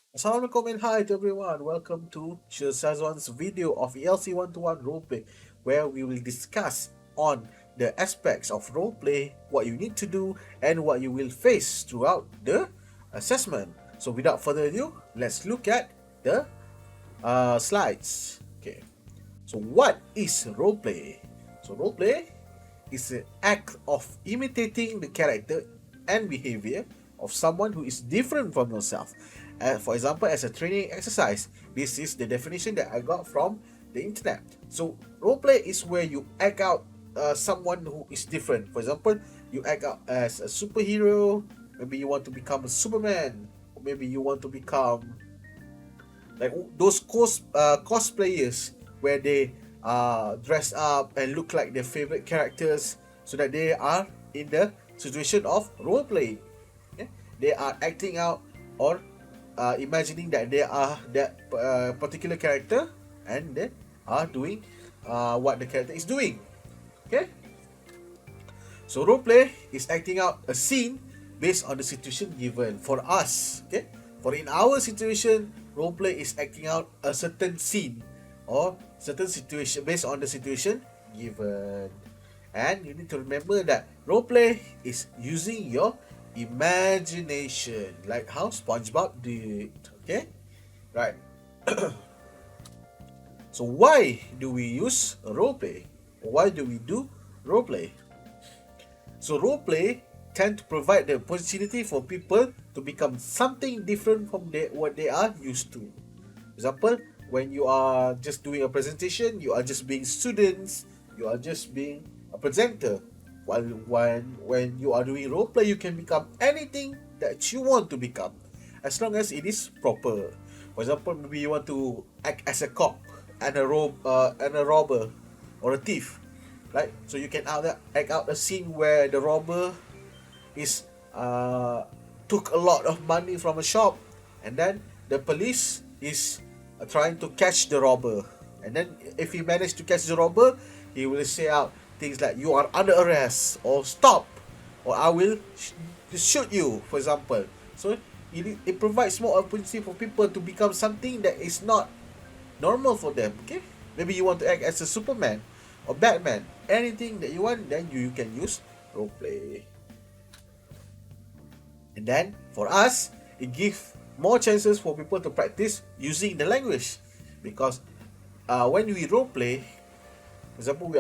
Assalamualaikum and hi to everyone. Welcome to Shazwan's video of ELC 1-to-1 roleplay, where we will discuss on the aspects of roleplay, what you need to do, and what you will face throughout the assessment. So without further ado, let's look at the slides. Okay. So what is roleplay? So roleplay is an act of imitating the character and behavior of someone who is different from yourself. For example, as a training exercise, this is the definition that I got from the internet. So, roleplay is where you act out someone who is different. For example, you act out as a superhero. Maybe you want to become a Superman, or maybe you want to become like those cosplayers where they dress up and look like their favorite characters so that they are in the situation of role playing. Yeah? They are acting out or imagining that they are that particular character and they are doing what the character is doing. Okay, so role play is acting out a scene based on the situation given for us. Okay, for in our situation, role play is acting out a certain scene or certain situation based on the situation given. And you need to remember that role play is using your imagination, like how SpongeBob did. Okay, right. So why do we use role play? Why do we do role play? So roleplay tend to provide the opportunity for people to become something different from what they are used to. Example, when you are just doing a presentation, you are just being students, you are just being a presenter. While when you are doing roleplay, you can become anything that you want to become, as long as it is proper. For example, maybe you want to act as a cop and a robber or a thief, right? So you can act out a scene where the robber is took a lot of money from a shop, and then the police is trying to catch the robber. And then if he managed to catch the robber, he will say out things like "You are under arrest" or "Stop," or "I will shoot you," for example. So it provides more opportunity for people to become something that is not normal for them. Okay, maybe you want to act as a Superman or Batman, anything that you want, then you can use roleplay. And then for us, it gives more chances for people to practice using the language, because when we roleplay, for example, we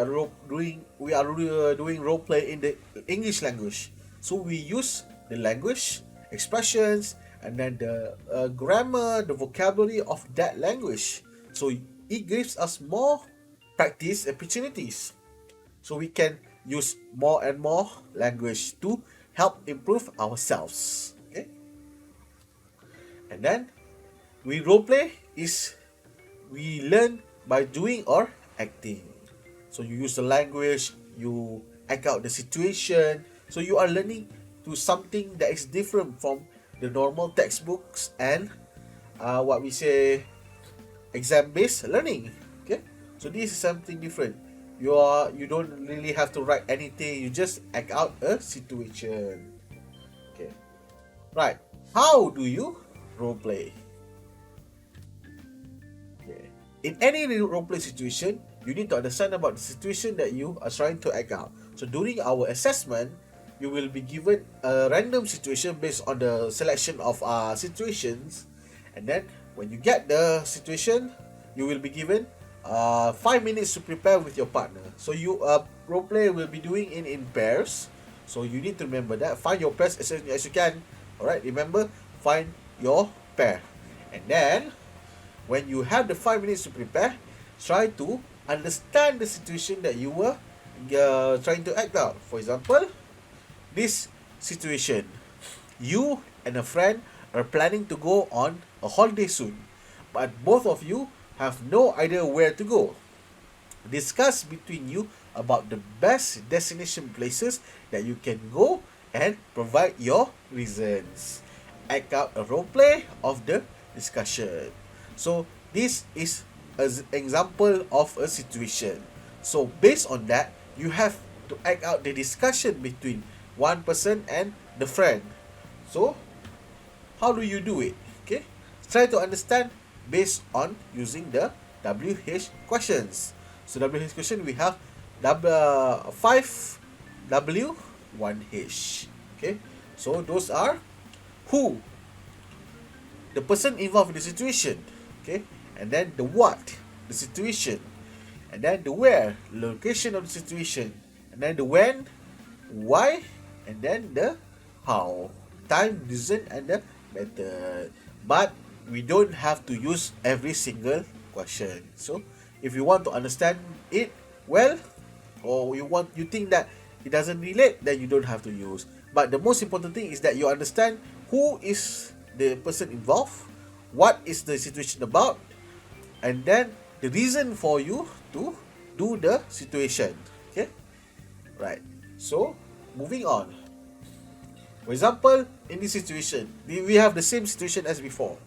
are doing roleplay in the English language, so we use the language expressions and then the grammar, the vocabulary of that language. So it gives us more practice opportunities, so we can use more and more language to help improve ourselves. Okay, and then we roleplay is we learn by doing or acting. So you use the language, you act out the situation, so you are learning to something that is different from the normal textbooks and what we say exam based learning. Okay, so this is something different. You don't really have to write anything, you just act out a situation. Okay, right. How do you role play? Okay, in any role play situation, you need to understand about the situation that you are trying to act out. So during our assessment, you will be given a random situation based on the selection of situations, and then when you get the situation, you will be given 5 minutes to prepare with your partner. So you role play will be doing in pairs. So you need to remember that. Find your pairs as you can. Alright, remember, find your pair. And then when you have the 5 minutes to prepare, try to understand the situation that you were trying to act out. For example, this situation, you and a friend are planning to go on a holiday soon, but both of you have no idea where to go. Discuss between you about the best destination places that you can go and provide your reasons. Act out a role play of the discussion. So this is an example of a situation. So based on that, you have to act out the discussion between one person and the friend. So how do you do it? Okay, try to understand based on using the WH questions. So WH question we have 5W 1H. Okay, so those are who, the person involved in the situation, okay, and then the what, the situation, and then the where, location of the situation, and then the when, why, and then the how, time, reason, and the method. But we don't have to use every single question. So if you want to understand it well, or you think that it doesn't relate, then you don't have to use. But the most important thing is that you understand who is the person involved, what is the situation about, and then the reason for you to do the situation. Okay, right. So moving on. For example, in this situation, we have the same situation as before.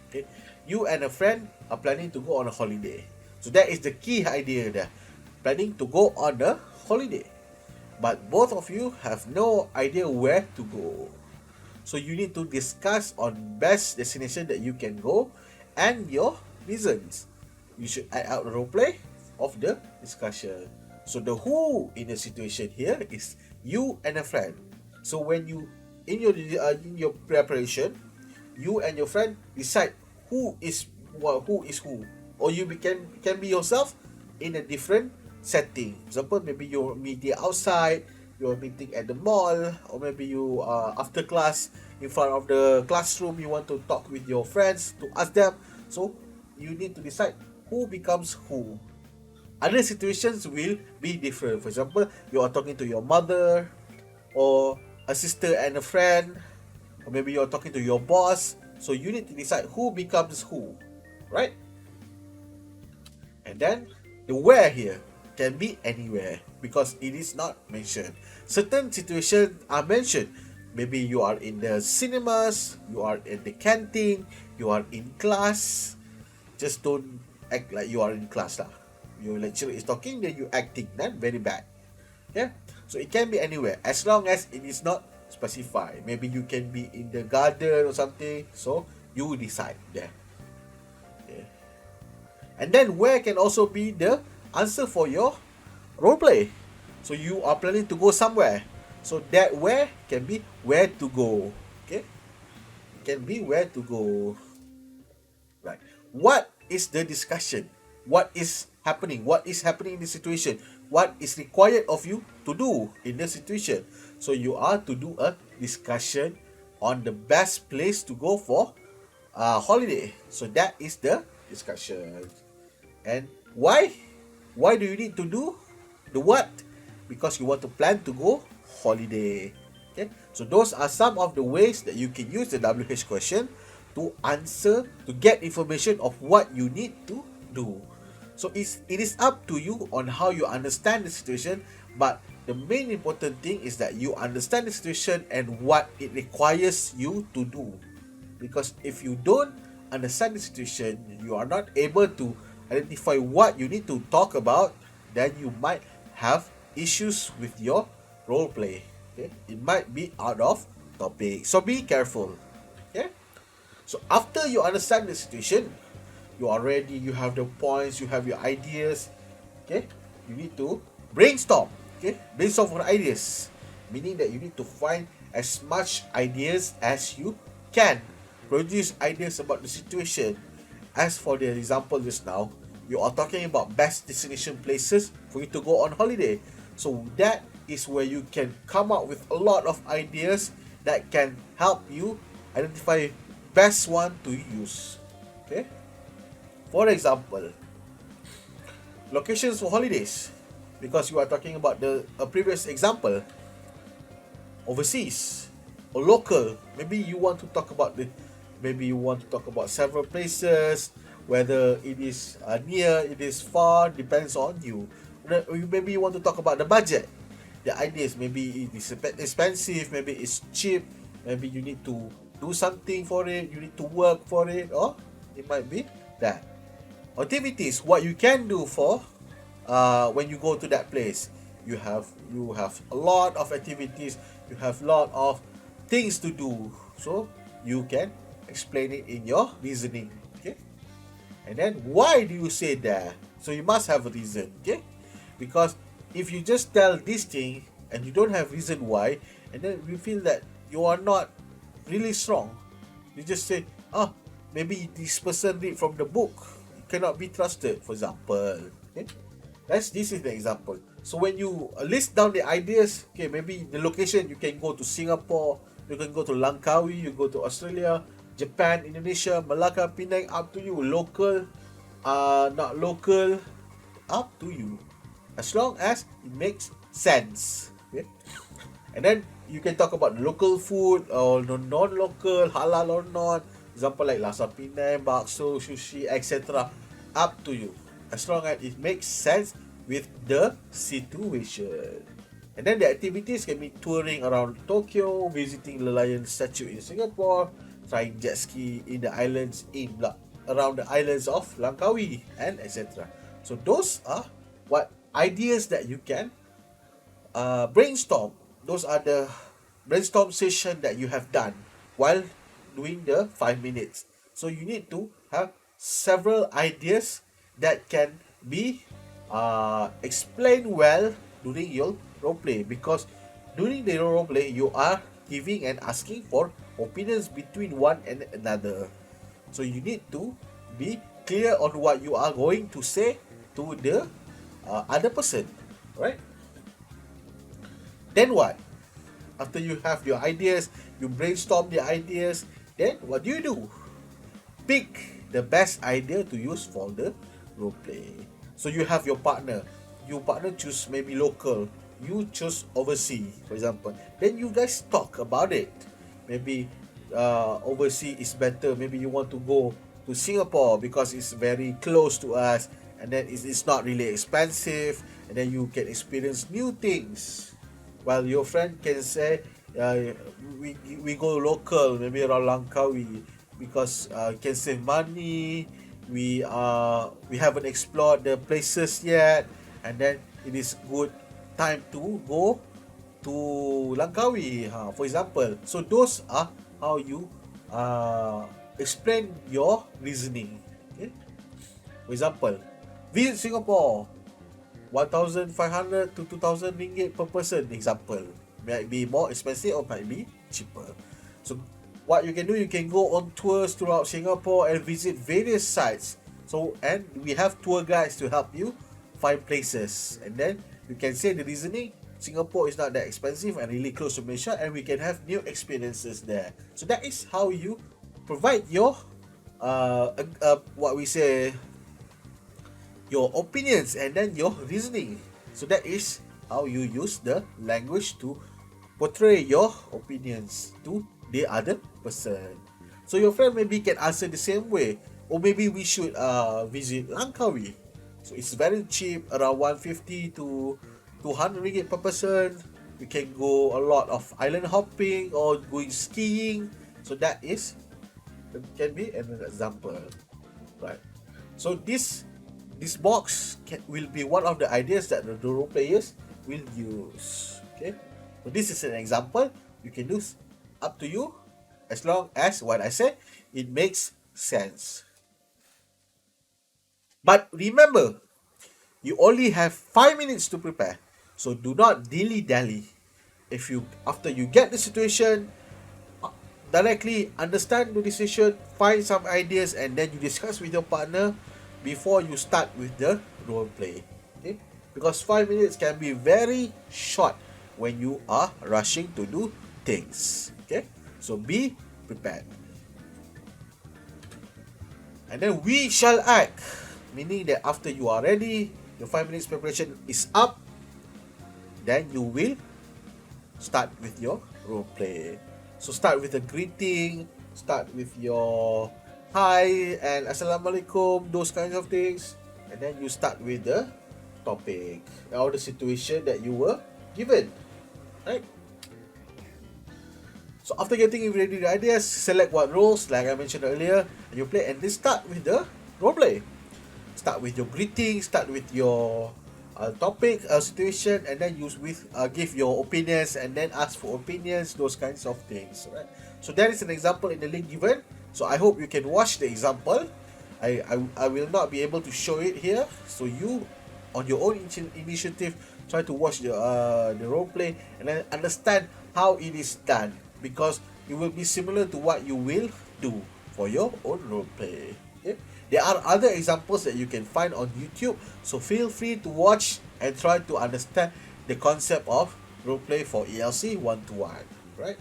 Okay, you and a friend are planning to go on a holiday. So that is the key idea there. Planning to go on a holiday, but both of you have no idea where to go. So you need to discuss on best destination that you can go and your reasons. You should add out a role play of the discussion. So the who in the situation here is you and a friend. So when you in your preparation, you and your friend decide who is who, or you can be yourself in a different setting. For example, maybe you're meeting outside, you're meeting at the mall, or maybe you after class in front of the classroom, you want to talk with your friends to ask them. So you need to decide who becomes who. Other situations will be different. For example, you are talking to your mother, or a sister and a friend, or maybe you're talking to your boss. So you need to decide who becomes who, right? And then the where here can be anywhere because it is not mentioned. Certain situations are mentioned. Maybe you are in the cinemas, you are in the canteen, you are in class. Just don't act like you are in class lah. Your lecturer is talking, then you acting. Then very bad. Yeah. So it can be anywhere as long as it is not specified. Maybe you can be in the garden or something. So you decide there. Yeah. And then where can also be the answer for your role play. So you are planning to go somewhere. So that where can be where to go. Okay? It can be where to go. Right. What is the discussion? What is happening? What is happening in the situation? What is required of you to do in the situation? So you are to do a discussion on the best place to go for a holiday. So that is the discussion. And why? Why do you need to do the what? Because you want to plan to go holiday. Okay? So those are some of the ways that you can use the WH question to answer, to get information of what you need to do. So it is up to you on how you understand the situation, but the main important thing is that you understand the situation and what it requires you to do. Because if you don't understand the situation, you are not able to identify what you need to talk about, then you might have issues with your role play. Okay? It might be out of topic. So be careful. Okay? So after you understand the situation, you are ready, you have the points, you have your ideas. Okay? You need to brainstorm. Okay? Brainstorm for ideas. Meaning that you need to find as much ideas as you can. Produce ideas about the situation. As for the example just now, you are talking about best destination places for you to go on holiday. So that is where you can come up with a lot of ideas that can help you identify best one to use. Okay? For example, locations for holidays. Because you are talking about a previous example, overseas or local. Maybe you want to talk about several places, whether it is near, it is far, depends on you. Maybe you want to talk about the budget. The idea is maybe it is expensive, maybe it's cheap, maybe you need to do something for it, you need to work for it, or it might be that. Activities, what you can do for when you go to that place. You have a lot of activities, you have a lot of things to do, so you can explain it in your reasoning. Okay, and then why do you say that? So you must have a reason. Okay, because if you just tell this thing and you don't have reason why, and then we feel that you are not really strong, you just say, oh, maybe this person read from the book, it cannot be trusted, for example. Okay, this is the example. So when you list down the ideas, okay, maybe the location, you can go to Singapore, you can go to Langkawi, you go to Australia, Japan, Indonesia, Malacca, Penang, up to you. Local, not local, up to you. As long as it makes sense. Okay? And then you can talk about local food or non-local, halal or not. Example like Laksa Penang, bakso, sushi, etc. Up to you. As long as it makes sense with the situation. And then the activities can be touring around Tokyo, visiting the lion statue in Singapore, trying jet ski in the islands around the islands of Langkawi, and etc. So those are what ideas that you can brainstorm. Those are the brainstorm session that you have done while doing the 5 minutes. So you need to have several ideas that can be explained well during your role play, because during the role play you are giving and asking for opinions between one and another. So you need to be clear on what you are going to say to the other person, right? Then what? After you have your ideas, you brainstorm the ideas, then what do? Pick the best idea to use for the role play. So you have your partner choose maybe local, you choose overseas, for example. Then you guys talk about it. Maybe overseas is better. Maybe you want to go to Singapore because it's very close to us, and then it's not really expensive, and then you can experience new things. While your friend can say, we go local, maybe around Langkawi, because can save money. We haven't explored the places yet, and then it is good time to go to Langkawi, for example. So those are how you explain your reasoning. Okay? For example, visit Singapore, 1,500 to 2,000 ringgit per person. Example, might be more expensive or might be cheaper. So what you can do, you can go on tours throughout Singapore and visit various sites. So, and we have tour guides to help you find places. And then you can say the reasoning, Singapore is not that expensive and really close to Malaysia, and we can have new experiences there. So that is how you provide your what we say, your opinions and then your reasoning. So that is how you use the language to portray your opinions to the other person. So your friend maybe can answer the same way, or maybe we should visit Langkawi. So it's very cheap, around 150 to 200 ringgit per person. We can go a lot of island hopping or going skiing. So that can be an example, right? So this box will be one of the ideas that the role players will use. Okay, so this is an example. You can do, up to you, as long as what I said, it makes sense. But remember, you only have 5 minutes to prepare, so do not dilly-dally. After you get the situation, directly understand the decision, find some ideas, and then you discuss with your partner before you start with the role play. Okay? Because 5 minutes can be very short when you are rushing to do things. Okay? So be prepared. And then we shall act, meaning that after you are ready, your 5 minutes preparation is up, then you will start with your role play. So start with a greeting, start with your hi and Assalamualaikum, those kinds of things, and then you start with the topic or the situation that you were given, right? So after getting ready the ideas, select what roles, like I mentioned earlier, and you play, and then start with the role play. Start with your greeting, start with your topic, situation, and then give your opinions, and then ask for opinions, those kinds of things, right? So that is an example in the link given. So I hope you can watch the example. I will not be able to show it here, so you on your own initiative try to watch the role play and then understand how it is done, because it will be similar to what you will do for your own role play. Okay? There are other examples that you can find on YouTube, so feel free to watch and try to understand the concept of role play for ELC 1-1, right?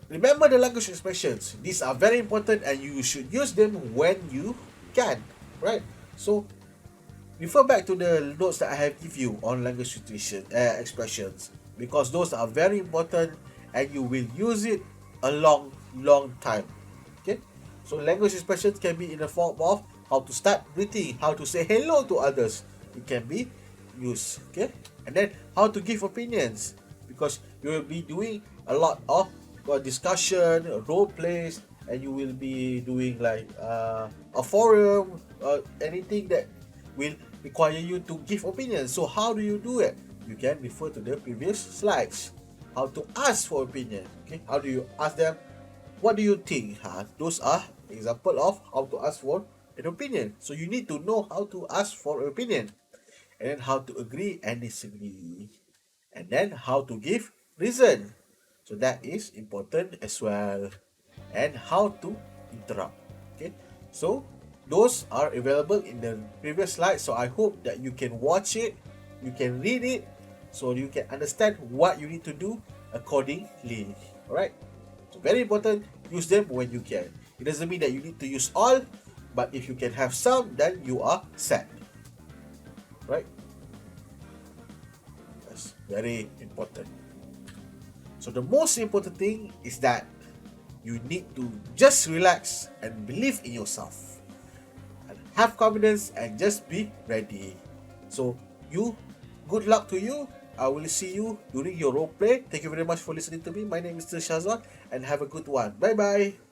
Remember the language expressions. These are very important and you should use them when you can, right? So refer back to the notes that I have give you on language expressions, because those are very important and you will use it a long time. Okay, so language expressions can be in the form of how to start greeting, how to say hello to others. It can be used. Okay, and then how to give opinions, because you will be doing a lot of discussion, role plays, and you will be doing like a forum, anything that will require you to give opinions. So how do you do it? You can refer to the previous slides. How to ask for opinion. Okay, how do you ask them? What do you think? Those are example of how to ask for an opinion. So you need to know how to ask for an opinion, and then how to agree and disagree, and then how to give reason. So that is important as well. And how to interrupt. Okay, so those are available in the previous slide. So I hope that you can watch it, you can read it, so you can understand what you need to do accordingly. Alright, so very important, use them when you can. It doesn't mean that you need to use all, but if you can have some, then you are set. Right, that's very important. So the most important thing is that you need to just relax and believe in yourself and have confidence and just be ready. So good luck to you. I will see you during your role play. Thank you very much for listening to me. My name is Mr. Shazwan, and have a good one. Bye bye.